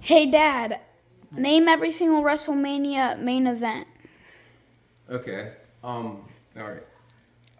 Hey, Dad. Name every single WrestleMania main event. Okay. All right.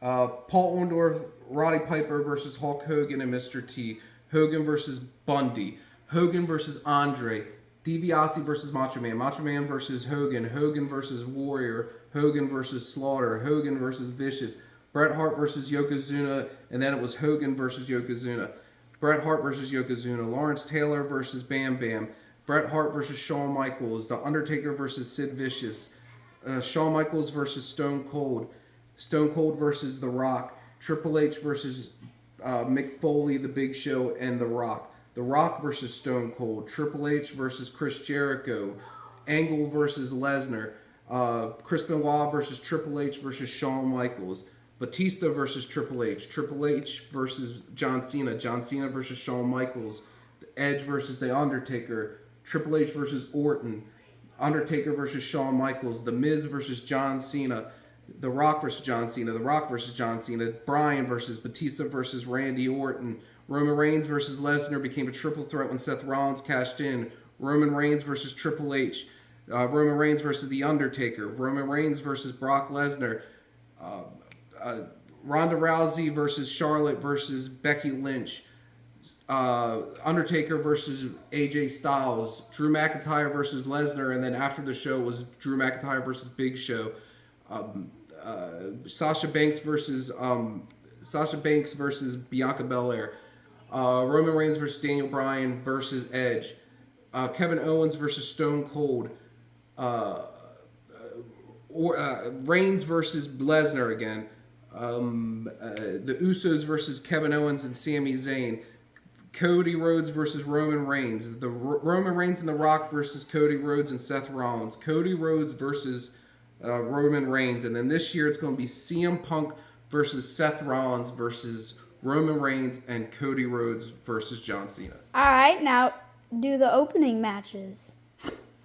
Paul Orndorff, Roddy Piper versus Hulk Hogan and Mr. T. Hogan versus Bundy. Hogan versus Andre. DiBiase versus Macho Man. Macho Man versus Hogan. Hogan versus Warrior. Hogan versus Slaughter. Hogan versus Vicious. Bret Hart versus Yokozuna. And then it was Hogan versus Yokozuna. Bret Hart versus Yokozuna. Lawrence Taylor versus Bam Bam. Bret Hart versus Shawn Michaels. The Undertaker versus Sid Vicious. Shawn Michaels versus Stone Cold. Stone Cold versus The Rock. Triple H versus Mick Foley, The Big Show, and The Rock. The Rock versus Stone Cold. Triple H versus Chris Jericho. Angle versus Lesnar. Chris Benoit versus Triple H versus Shawn Michaels. Batista versus Triple H. Triple H versus John Cena. John Cena versus Shawn Michaels. Edge versus The Undertaker. Triple H versus Orton. Undertaker versus Shawn Michaels. The Miz versus John Cena. The Rock versus John Cena. The Rock versus John Cena. Bryan versus Batista versus Randy Orton. Roman Reigns versus Lesnar became a triple threat when Seth Rollins cashed in. Roman Reigns versus Triple H. Roman Reigns versus The Undertaker. Roman Reigns versus Brock Lesnar. Ronda Rousey versus Charlotte versus Becky Lynch. Undertaker versus AJ Styles. Drew McIntyre versus Lesnar, and then after the show was Drew McIntyre versus Big Show. Sasha Banks versus Bianca Belair. Roman Reigns versus Daniel Bryan versus Edge. Kevin Owens versus Stone Cold. Reigns versus Lesnar again. The Usos versus Kevin Owens and Sami Zayn. Cody Rhodes versus Roman Reigns. The Roman Reigns and The Rock versus Cody Rhodes and Seth Rollins. Cody Rhodes versus Roman Reigns. And then this year it's going to be CM Punk versus Seth Rollins versus Roman Reigns and Cody Rhodes versus John Cena. All right, now do the opening matches.